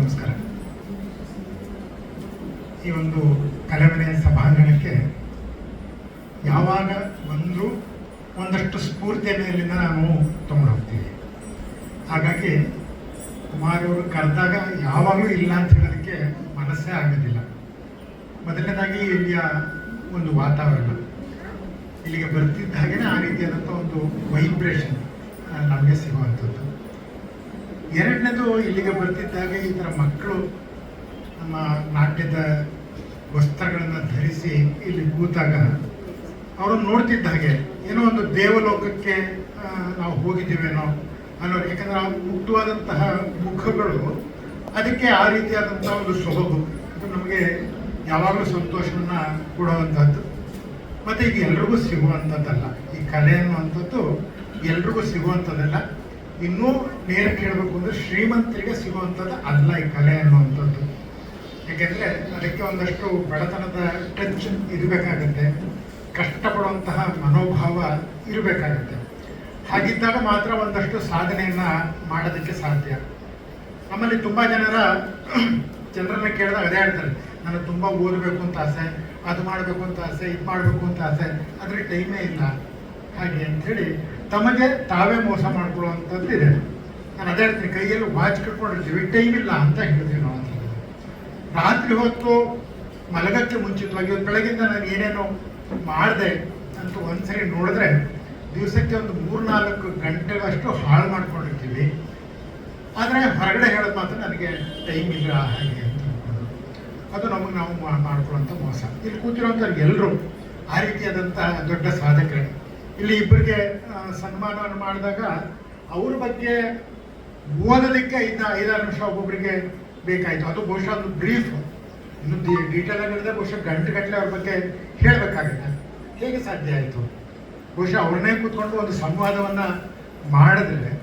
ನಮಸ್ಕಾರ. ಈ ಒಂದು ಕಲೆಮನೆಯ ಸಭಾಂಗಣಕ್ಕೆ ಯಾವಾಗ ಒಂದಷ್ಟು ಸ್ಫೂರ್ತಿಯ ಮೇಲಿಂದ ನಾವು ತಗೊಂಡು ಹೋಗ್ತೀವಿ. ಹಾಗಾಗಿ ಕುಮಾರವರು ಕರೆದಾಗ ಯಾವಾಗಲೂ ಇಲ್ಲ ಅಂತ ಹೇಳೋದಕ್ಕೆ ಮನಸ್ಸೇ ಆಗೋದಿಲ್ಲ. ಮೊದಲನೇದಾಗಿ ಇಲ್ಲಿಯ ಒಂದು ವಾತಾವರಣ, ಇಲ್ಲಿಗೆ ಬರ್ತಿದ್ದ ಹಾಗೆಯೇ ಆ ರೀತಿಯಾದಂಥ ಒಂದು ವೈಬ್ರೇಷನ್ ನಮಗೆ ಸಿಗುವಂಥದ್ದು. ಎರಡನೇದು, ಇಲ್ಲಿಗೆ ಬರ್ತಿದ್ದಾಗ ಈ ಥರ ಮಕ್ಕಳು ನಮ್ಮ ನಾಟ್ಯದ ವಸ್ತ್ರಗಳನ್ನು ಧರಿಸಿ ಇಲ್ಲಿ ಕೂತಾಗ ಅವರನ್ನು ನೋಡ್ತಿದ್ದ ಹಾಗೆ ಏನೋ ಒಂದು ದೇವಲೋಕಕ್ಕೆ ನಾವು ಹೋಗಿದ್ದೀವೇನೋ ಅನ್ನೋರು. ಯಾಕಂದರೆ ಆ ಮುಗ್ಧವಾದಂತಹ ಮುಖಗಳು ಅದಕ್ಕೆ ಆ ರೀತಿಯಾದಂಥ ಒಂದು ಸೊಬಗು, ಇದು ನಮಗೆ ಯಾವಾಗಲೂ ಸಂತೋಷವನ್ನು ಕೊಡುವಂಥದ್ದು. ಮತ್ತು ಇದು ಎಲ್ರಿಗೂ ಸಿಗುವಂಥದ್ದಲ್ಲ. ಈ ಕಲೆ ಅನ್ನುವಂಥದ್ದು ಎಲ್ರಿಗೂ ಸಿಗುವಂಥದ್ದಲ್ಲ. ಇನ್ನೂ ನೇರ ಕೇಳಬೇಕು ಅಂದರೆ ಶ್ರೀಮಂತರಿಗೆ ಸಿಗುವಂಥದ್ದು ಅಲ್ಲ ಈ ಕಲೆ ಅನ್ನುವಂಥದ್ದು. ಯಾಕೆಂದರೆ ಅದಕ್ಕೆ ಒಂದಷ್ಟು ಬಡತನದ ಟಚ್ ಇರಬೇಕಾಗತ್ತೆ, ಕಷ್ಟಪಡುವಂತಹ ಮನೋಭಾವ ಇರಬೇಕಾಗತ್ತೆ. ಹಾಗಿದ್ದಾಗ ಮಾತ್ರ ಒಂದಷ್ಟು ಸಾಧನೆಯನ್ನು ಮಾಡೋದಕ್ಕೆ ಸಾಧ್ಯ. ನಮ್ಮಲ್ಲಿ ತುಂಬ ಜನರನ್ನ ಕೇಳಿದಾಗ ಅದೇ ಹೇಳ್ತಾರೆ, ನನಗೆ ತುಂಬ ಓದಬೇಕು ಅಂತ ಆಸೆ, ಅದು ಮಾಡಬೇಕು ಅಂತ ಆಸೆ, ಇದು ಮಾಡಬೇಕು ಅಂತ ಆಸೆ, ಆದರೆ ಟೈಮೇ ಇಲ್ಲ ಹಾಗೆ ಅಂಥೇಳಿ ತಮಗೆ ತಾವೇ ಮೋಸ ಮಾಡ್ಕೊಳ್ಳುವಂಥದ್ದು ಇದೆ. ನಾನು ಅದೇ ಹೇಳ್ತೀನಿ, ಕೈಯಲ್ಲಿ ವಾಚ್ ಕಟ್ಕೊಂಡಿರ್ತೀವಿ, ಟೈಮ್ ಇಲ್ಲ ಅಂತ ಹೇಳ್ತೀವಿ ನಾವು. ಅಂತ ರಾತ್ರಿ ಹೊತ್ತು ಮಲಗಕ್ಕೆ ಮುಂಚಿತವಾಗಿ ಬೆಳಗಿಂದ ನಾನು ಏನೇನೋ ಮಾಡಿದೆ ಅಂತ ಒಂದ್ಸರಿ ನೋಡಿದ್ರೆ ದಿವಸಕ್ಕೆ ಒಂದು 3-4 ಗಂಟೆಗಳಷ್ಟು ಹಾಳು ಮಾಡ್ಕೊಂಡಿರ್ತೀವಿ. ಆದರೆ ಹೊರಗಡೆ ಹೇಳೋದು ಮಾತ್ರ ನನಗೆ ಟೈಮ್ ಇಲ್ಲ ಹಾಗೆ ಅಂತ ಅಂದ್ಕೊಂಡು ಅದು ನಮಗೆ ನಾವು ಮಾಡ್ಕೊಳ್ಳೋಂಥ ಮೋಸ. ಇಲ್ಲಿ ಕೂತಿರೋಂಥವ್ರು ಎಲ್ಲರೂ ಆ ರೀತಿಯಾದಂಥ ದೊಡ್ಡ ಸಾಧಕರೇ. ಇಲ್ಲಿ ಇಬ್ಬರಿಗೆ ಸನ್ಮಾನವನ್ನು ಮಾಡಿದಾಗ ಅವ್ರ ಬಗ್ಗೆ ಓದೋದಕ್ಕೆ 5-6 ನಿಮಿಷ ಒಬ್ಬೊಬ್ಬರಿಗೆ ಬೇಕಾಯಿತು. ಅದು ಬಹುಶಃ ಒಂದು ಬ್ರೀಫ್, ಇನ್ನು ಡೀಟೇಲ್ ಆಗಿದ್ರೆ ಬಹುಶಃ ಗಂಟೆಗಟ್ಟಲೆ ಅವ್ರ ಬಗ್ಗೆ ಹೇಳಬೇಕಾಗುತ್ತೆ. ಹೇಗೆ ಸಾಧ್ಯ ಆಯಿತು? ಬಹುಶಃ ಅವ್ರನ್ನೇ ಕೂತ್ಕೊಂಡು ಒಂದು ಸಂವಾದವನ್ನು ಮಾಡಿದ್ರೆ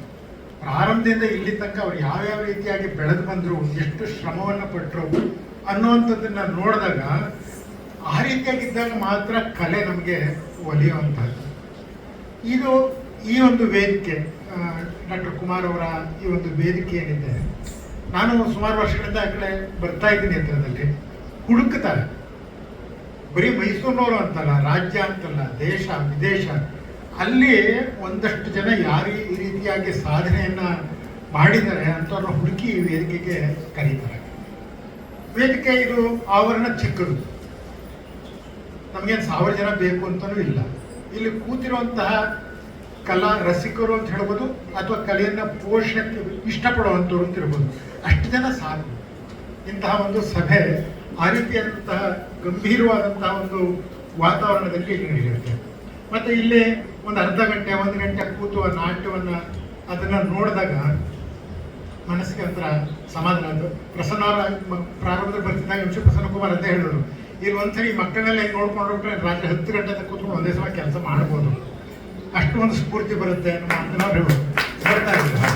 ಪ್ರಾರಂಭದಿಂದ ಇಲ್ಲಿ ತನಕ ಅವ್ರು ಯಾವ್ಯಾವ ರೀತಿಯಾಗಿ ಬೆಳೆದು ಬಂದರು, ಎಷ್ಟು ಶ್ರಮವನ್ನು ಪಟ್ಟರು ಅನ್ನುವಂಥದ್ದನ್ನು ನೋಡಿದಾಗ ಆ ರೀತಿಯಾಗಿದ್ದಾಗ ಮಾತ್ರ ಕಲೆ ನಮಗೆ ಒಲಿಯುವಂಥದ್ದು. ಈ ಒಂದು ವೇದಿಕೆ, ಡಾಕ್ಟರ್ ಕುಮಾರ್ ಅವರ ಈ ಒಂದು ವೇದಿಕೆ ಏನಿದೆ, ನಾನು ಸುಮಾರು ವರ್ಷಗಳಿಂದ ಆ ಕಡೆ ಬರ್ತಾ ಇದ್ದೀನಿ. ಹತ್ರದಲ್ಲಿ ಹುಡುಕ್ತಾರೆ, ಬರೀ ಮೈಸೂರಿನವರು ಅಂತಲ್ಲ, ರಾಜ್ಯ ಅಂತಲ್ಲ, ದೇಶ ವಿದೇಶ, ಅಲ್ಲಿ ಒಂದಷ್ಟು ಜನ ಯಾರು ಈ ರೀತಿಯಾಗಿ ಸಾಧನೆಯನ್ನು ಮಾಡಿದ್ದಾರೆ ಅಂಥವ್ರನ್ನ ಹುಡುಕಿ ಈ ವೇದಿಕೆಗೆ ಕರೀತಾರೆ. ವೇದಿಕೆ ಇದು ಆವರಣ ಚಿಕ್ಕದು, ನಮಗೇನು 1000 ಜನ ಬೇಕು ಅಂತಲೂ ಇಲ್ಲ. ಇಲ್ಲಿ ಕೂತಿರುವಂತಹ ಕಲಾ ರಸಿಕರು ಅಂತ ಹೇಳ್ಬೋದು, ಅಥವಾ ಕಲೆಯನ್ನು ಪೋಷಣಕ್ಕೆ ಇಷ್ಟಪಡುವಂಥವ್ರು ಅಂತ ಇರ್ಬೋದು, ಅಷ್ಟು ಜನ ಸಾಕು. ಇಂತಹ ಒಂದು ಸಭೆ ಆ ರೀತಿಯಾದಂತಹ ಗಂಭೀರವಾದಂತಹ ಒಂದು ವಾತಾವರಣದಲ್ಲಿ ಇಲ್ಲಿ ನಡೆಯುತ್ತೆ. ಮತ್ತು ಇಲ್ಲಿ ಒಂದು ಅರ್ಧ ಗಂಟೆ 1 ಗಂಟೆ ಕೂತು ಆ ನಾಟ್ಯವನ್ನು ಅದನ್ನು ನೋಡಿದಾಗ ಮನಸ್ಸಿಗೆ ಒಂಥರ ಸಮಾಧಾನ. ಅದು ಪ್ರಸನ್ನವರ ಪ್ರಾರಂಭದಲ್ಲಿ ಬರ್ತಿದ್ದಾಗ ಪ್ರಸನ್ನ ಕುಮಾರ್ ಅಂತ ಹೇಳಿದ್ರು, ಇಲ್ಲಿ ಒಂದ್ಸರಿ ಮಕ್ಕಳನ್ನೆಲ್ಲ ಹೆಂಗೆ ನೋಡ್ಕೊಂಡ್ರೆ ರಾತ್ರಿ 10 ಗಂಟೆ ಕೂತ್ಕೊಂಡು ಒಂದೇ ಸಲ ಕೆಲಸ ಮಾಡ್ಬೋದು, ಅಷ್ಟು ಒಂದು ಸ್ಫೂರ್ತಿ ಬರುತ್ತೆ ಅನ್ನೋ ಮಾತನ್ನು ಅವರು ಬರ್ತಾ ಇದ್ದಾರೆ.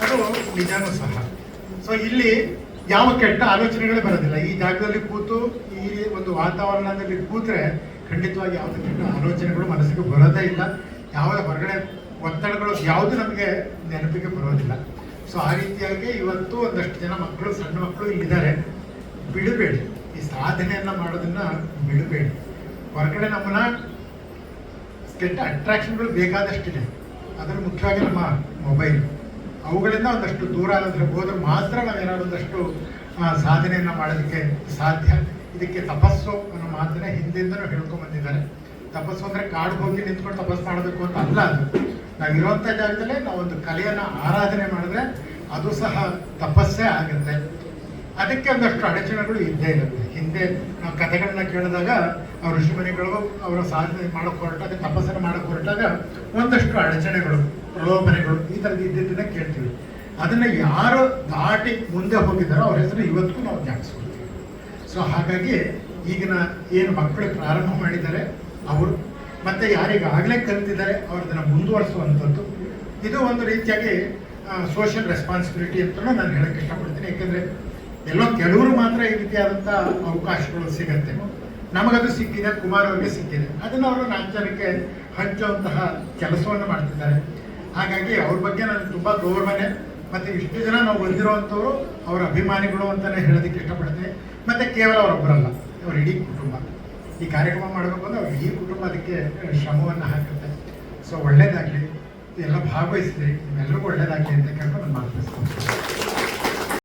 ಅದು ನಿಜಾನೂ ಸಹ. ಸೊ ಇಲ್ಲಿ ಯಾವ ಕೆಟ್ಟ ಆಲೋಚನೆಗಳೇ ಬರೋದಿಲ್ಲ. ಈ ಜಾಗದಲ್ಲಿ ಕೂತು ಈ ಒಂದು ವಾತಾವರಣದಲ್ಲಿ ಕೂತ್ರೆ ಖಂಡಿತವಾಗಿ ಯಾವುದೇ ಕೆಟ್ಟ ಆಲೋಚನೆಗಳು ಮನಸ್ಸಿಗೆ ಬರೋದೇ ಇಲ್ಲ. ಯಾವ ಹೊರಗಡೆ ಒತ್ತಡಗಳು ಯಾವುದು ನಮಗೆ ನೆನಪಿಗೆ ಬರೋದಿಲ್ಲ. ಸೊ ಆ ರೀತಿಯಾಗಿ ಇವತ್ತು ಒಂದಷ್ಟು ಜನ ಮಕ್ಕಳು, ಸಣ್ಣ ಮಕ್ಕಳು ಇಲ್ಲಿದ್ದಾರೆ. ಬಿಡಬೇಡಿ, ಈ ಸಾಧನೆಯನ್ನು ಮಾಡೋದನ್ನು ಬಿಡಬೇಡಿ. ಹೊರಗಡೆ ನಮ್ಮನ್ನ ಕೆಟ್ಟ ಅಟ್ರಾಕ್ಷನ್ಗಳು ಬೇಕಾದಷ್ಟಿದೆ, ಅದರ ಮುಖ್ಯವಾಗಿ ನಮ್ಮ ಮೊಬೈಲ್, ಅವುಗಳಿಂದ ಒಂದಷ್ಟು ದೂರ ಹೋದ್ರೆ ಮಾತ್ರ ನಾವೇನಾದ್ರು ಒಂದಷ್ಟು ಸಾಧನೆಯನ್ನು ಮಾಡೋದಕ್ಕೆ ಸಾಧ್ಯ. ಇದಕ್ಕೆ ತಪಸ್ಸು ಅನ್ನೋ ಮಾತನ್ನ ಹಿಂದಿಂದನೂ ಹೇಳ್ಕೊಂಡ್ಬಂದಿದ್ದಾರೆ. ತಪಸ್ಸು ಅಂದರೆ ಕಾಡಿಗೆ ಹೋಗಿ ನಿಂತ್ಕೊಂಡು ತಪಸ್ಸು ಮಾಡಬೇಕು ಅಂತ ಅಲ್ಲ. ಅದು ನಾವಿರುವಂಥ ಜಾಗದಲ್ಲೇ ನಾವೊಂದು ಕಲೆಯನ್ನು ಆರಾಧನೆ ಮಾಡಿದ್ರೆ ಅದು ಸಹ ತಪಸ್ಸೇ ಆಗುತ್ತೆ. ಅದಕ್ಕೆ ಒಂದಷ್ಟು ಅಡಚಣೆಗಳು ಇದ್ದೇ ಇರುತ್ತೆ. ಹಿಂದೆ ನಾವು ಕಥೆಗಳನ್ನ ಕೇಳಿದಾಗ ಅವ್ರ ಋಷಿಮುನಿಗಳು ಅವರ ಸಾಧನೆ ಮಾಡೋಕ್ಕೆ ಹೊರಟಾಗ, ತಪಸ್ಸನ್ನು ಮಾಡೋಕ್ಕೆ ಹೊರಟಾಗ ಒಂದಷ್ಟು ಅಡಚಣೆಗಳು, ಪ್ರಲೋಭನೆಗಳು ಈ ಥರದ್ದು ಇದ್ದಿದ್ದನ್ನ ಕೇಳ್ತೀವಿ. ಅದನ್ನು ಯಾರು ದಾಟಿ ಮುಂದೆ ಹೋಗಿದ್ದಾರೋ ಅವ್ರ ಹೆಸರು ಇವತ್ತಿಗೂ ನಾವು ಜ್ಞಾಪಿಸ್ಕೊಳ್ತೀವಿ. ಸೊ ಹಾಗಾಗಿ ಈಗಿನ ಏನು ಮಕ್ಕಳು ಪ್ರಾರಂಭ ಮಾಡಿದ್ದಾರೆ ಅವರು, ಮತ್ತು ಯಾರಿಗಾಗಲೇ ಕಲಿತಿದ್ದಾರೆ ಅವ್ರದನ್ನು ಮುಂದುವರಿಸುವಂಥದ್ದು, ಇದು ಒಂದು ರೀತಿಯಾಗಿ ಸೋಷಿಯಲ್ ರೆಸ್ಪಾನ್ಸಿಬಿಲಿಟಿ ಅಂತಲೂ ನಾನು ಹೇಳೋಕ್ಕೆ ಇಷ್ಟಪಡ್ತೀನಿ. ಯಾಕೆಂದರೆ ಎಲ್ಲೋ ಕೆಲವರು ಮಾತ್ರ ಈ ರೀತಿಯಾದಂಥ ಅವಕಾಶಗಳು ಸಿಗತ್ತೆ. ನಮಗದು ಸಿಕ್ಕಿದೆ, ಕುಮಾರ್ ಅವರಿಗೆ ಸಿಕ್ಕಿದೆ, ಅದನ್ನು ಅವರು 4 ಜನಕ್ಕೆ ಹಂಚುವಂತಹ ಕೆಲಸವನ್ನು ಮಾಡ್ತಿದ್ದಾರೆ. ಹಾಗಾಗಿ ಅವ್ರ ಬಗ್ಗೆ ನನಗೆ ತುಂಬ ಗೌರವನೇ. ಮತ್ತು ಇಷ್ಟು ಜನ ನಾವು ಬಂದಿರುವಂಥವ್ರು ಅವರ ಅಭಿಮಾನಿಗಳು ಅಂತಲೇ ಹೇಳೋದಕ್ಕೆ ಇಷ್ಟಪಡ್ತೀನಿ. ಮತ್ತು ಕೇವಲ ಅವರೊಬ್ಬರಲ್ಲ, ಅವ್ರ ಇಡೀ ಕುಟುಂಬ. ಈ ಕಾರ್ಯಕ್ರಮ ಮಾಡಬೇಕು ಅಂದರೆ ಅವ್ರ ಇಡೀ ಕುಟುಂಬ ಅದಕ್ಕೆ ಶ್ರಮವನ್ನು ಹಾಕುತ್ತೆ. ಸೊ ಒಳ್ಳೇದಾಗಲಿ, ಎಲ್ಲ ಭಾಗವಹಿಸಿದ್ರಿ, ನಿಮ್ಮೆಲ್ಲರಿಗೂ ಒಳ್ಳೇದಾಗಲಿ ಅಂತ ಕೇಳ್ಕೊಂಡು ನಾನು ಮಾತಾಡ್ತೀನಿ.